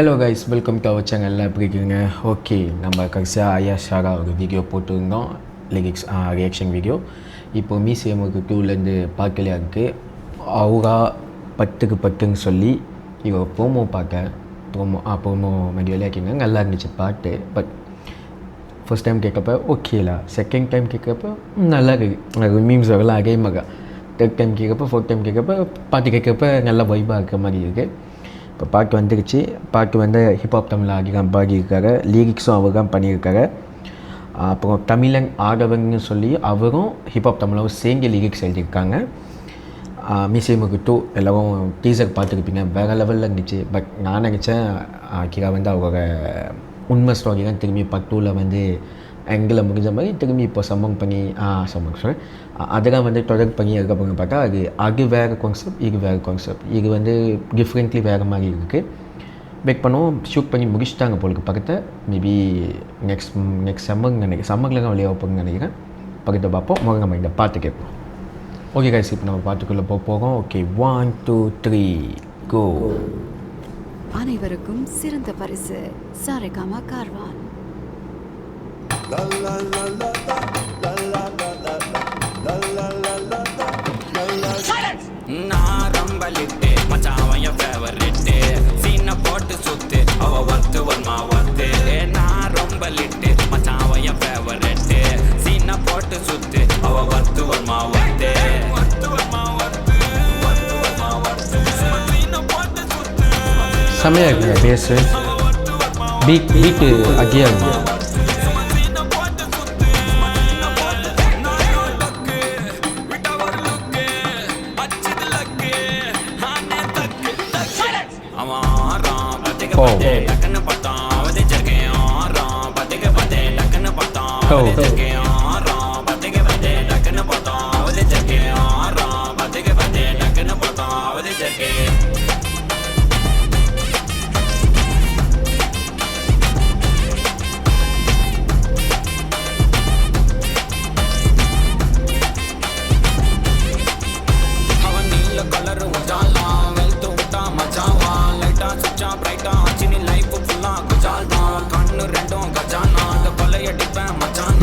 Hello guys, welcome to our channel. எல்லாம் எப்படி இருக்கீங்க? ஓகே, நம்ம கடைசியாக ஐயா ஷாரா ஒரு வீடியோ போட்டுருந்தோம், லிரிக்ஸ் ரியாக்ஷன் வீடியோ. இப்போ மீசியமுக்கு 2லேருந்து பார்க்கலையா இருக்குது. அவரா பத்துக்கு பத்துன்னு சொல்லி இவ ப்ரோமோ பார்க்க ப்ரோமோ வீடியோவில் இருக்கீங்க. நல்லா இருந்துச்சு பாட்டு. பட் ஃபர்ஸ்ட் டைம் கேட்கப்ப ஓகேலா, செகண்ட் டைம் கேட்குறப்ப நல்லா இருக்குது. மீம்ஸ் வரலாம் அதே மாதிரி. தேர்ட் டைம் கேட்குறப்ப, ஃபோர்த் டைம் கேட்குறப்ப பாட்டு கேட்குறப்ப நல்லா வைபாக இருக்கிற மாதிரி இருக்குது. இப்போ பாட்டு வந்துருச்சு. பாட்டு வந்து ஹிப்ஹாப் தமிழ் ஆகிதான் பாடியிருக்காரு. லிரிக்ஸும் அவர் தான் பண்ணியிருக்காரு. அப்புறம் தமிழன் ஆடவன்னு சொல்லி அவரும் ஹிப்ஹாப் தமிழாவும் சேர்ந்து லிரிக்ஸ் எழுதியிருக்காங்க. மீசியமுக்கு 2 எல்லோரும் டீசர் பார்த்துருப்பீங்க, வேறு லெவலில் இருந்துச்சு. பட் நான் நினச்சேன் கிரா வந்து அவரோட உண்மை ஸ்டோரி தான் திரும்பி பார்ட் 2ல் வந்து எங்களை முடிஞ்ச மாதிரி திரும்பி இப்போ சம்பவம் பண்ணி அதெல்லாம் வந்து தொடர் பண்ணி அதுக்கப்புறம் பார்த்தா அது வேறு கான்செப்ட், இது வேறு கான்செப்ட். இது வந்து டிஃப்ரெண்ட்லி வேறு மாதிரி இருக்குது. வெயிட் பண்ணுவோம். ஷூட் பண்ணி முடிச்சுட்டாங்க போலுக்கு பக்கத்தை. மேபி நெக்ஸ்ட் சம்மர்னு நினைக்கிறேன். சம்மரில் தான் வெளியே வைப்போங்கன்னு நினைக்கிறேன். பக்கத்தை பார்ப்போம். முதல்ல நம்ம இந்த பாட்டு கேட்போம். ஓகே கைஸ், இப்போ நம்ம பாட்டுக்குள்ளே போகிறோம். ஓகே, 1 2 3 கோ. அனைவருக்கும் சிறந்த பரிசு சாரேகாமா கார்வான். நான் ரொம்ப லிட்டு மச்சான் என் ஃபேவரட்டு. சீனை போட்டு சுத்து அவ ஒர்த்து வருமா ஒர்த்து. நான் ரொம்ப லிட்டு மச்சான் என் ஃபேவரட்டு. சீனை போட்டு சுத்து அவ ஒர்த்து வருமா ஒர்த்து. செமையாக இருக்குங்க பேஸு. பீட்டு அகியா இருக்கு.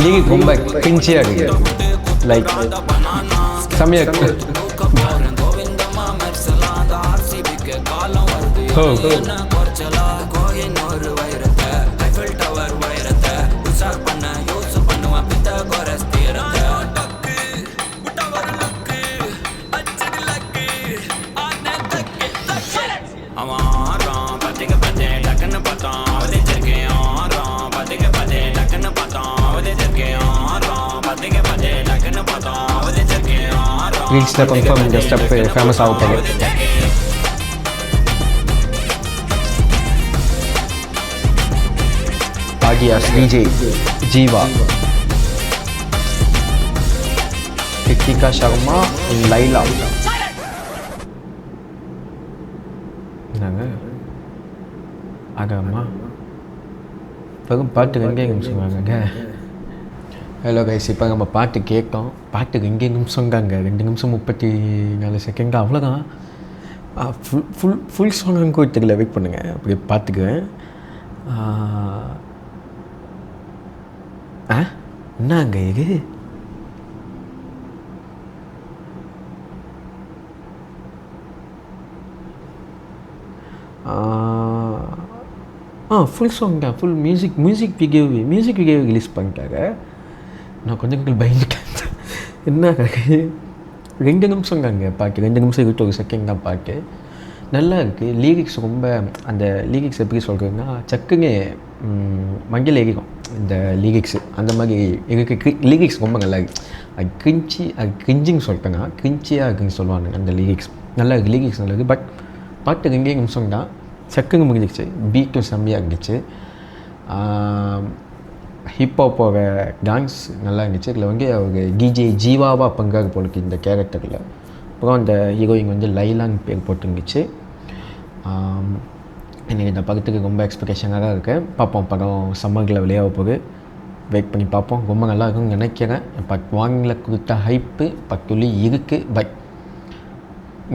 லிரிக் ரொம்ப கிஞ்சியாக இருக்குது. லைக் செம்மையாக இருக்குது. ரீல்ஸில் கன்ஃபார்ம் இந்த ஸ்டெப் ஃபேமஸ் ஆக போகுது. ஆகியாஸ், டிஜே ஜீவா, ரித்திகா சர்மா, லைலா. என்னங்க ஆகாமா வெறும் பாட்டு எங்கேயும் சொல்லுவாங்க. ஹலோ கைஸ், இப்போ நம்ம பாட்டு கேட்டோம். பாட்டுக்கு 2 நிமிஷம் தாங்க, 2 நிமிஷம் 34 செகண்ட் அவ்வளோதான். ஃபுல் சாங் கூட தெரியல. வெயிட் பண்ணுங்கள், அப்படி பார்த்துக்குவேன். என்னங்க இது? ஃபுல் சாங் தான், ஃபுல் மியூசிக் வீடியோ ரிலீஸ் பண்ணிட்டாங்க. நான் கொஞ்சம் பயந்துட்டேன். என்ன 2 நிமிஷம் தாங்க பாட்டு, 2 நிமிஷம் 21 செகண்ட் தான் பாட்டு. நல்லா இருக்குது. லிரிக்ஸ் ரொம்ப, அந்த லிரிக்ஸ் எப்படி சொல்கிறதுன்னா சக்குங்க மஞ்சள் எரிக்கும் இந்த லிரிக்ஸு. அந்த மாதிரி எனக்கு லிரிக்ஸ் ரொம்ப நல்லா இருக்குது. அது கிஞ்சின்னு சொல்லிட்டேங்க, கிஞ்சியாக இருக்குன்னு சொல்லுவாங்க அந்த லிரிக்ஸ். நல்லா இருக்குது, லிரிக்ஸ் நல்லா இருக்குது. பட் பாட்டு 2 நிமிஷம் தான், சக்குங்க முடிஞ்சிச்சு. பீட்டும் செம்மையாக இருந்துச்சு. ஹிப்ஹாப்போட டான்ஸ் நல்லா இருந்துச்சு. இதில் வந்து அவங்க டிஜே ஜீவாவாக பங்காக போலுக்கு இந்த கேரக்டரில். அப்புறம் அந்த ஹீரோயின் வந்து லைலான்னு பேர் போட்டுருந்துச்சு. எனக்கு இந்த படத்துக்கு ரொம்ப எக்ஸ்பெக்டேஷனாக தான் இருக்கேன். பார்ப்போம், படம் சம்மரில் வெளியாக போகுது. வெயிட் பண்ணி பார்ப்போம். ரொம்ப நல்லா இருக்கும்னு நினைக்கிறேன். பட் வாங்கில் கொடுத்த ஹைப்பு பட்டுள்ளி இருக்குது. பட்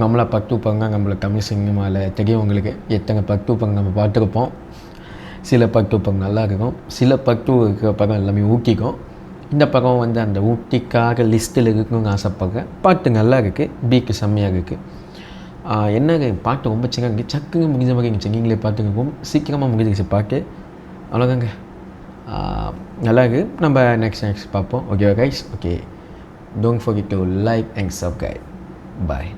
நம்மளை பட்டு பங்க நம்மளை தமிழ் சினிமாவில் தெரியும் உங்களுக்கு எத்தனை பட்டு பங்கு நம்ம பார்த்துருப்போம். சில பட்டு பங்கு நல்லா இருக்கும், சில பட்டு இருக்கிற படம் எல்லாமே ஊட்டிக்கும். இந்த படம் வந்து அந்த ஊட்டிக்காக லிஸ்ட்டில் இருக்குன்னு ஆசைப்படுறேன். பாட்டு நல்லா இருக்குது, பீக்கு செம்மையாக இருக்குது. என்ன பாட்டு ரொம்ப சின்ன இருக்குது, சக்குங்க முடிஞ்ச மாதிரி இருந்துச்சு. நீங்களே பார்த்துருப்போம், சீக்கிரமாக முடிஞ்சிருச்சு பாட்டு. அவ்வளோதாங்க, நல்லா இருக்குது. நம்ம நெக்ஸ்ட் பார்ப்போம். Okay guys, okay, don't forget to like and subscribe. Bye.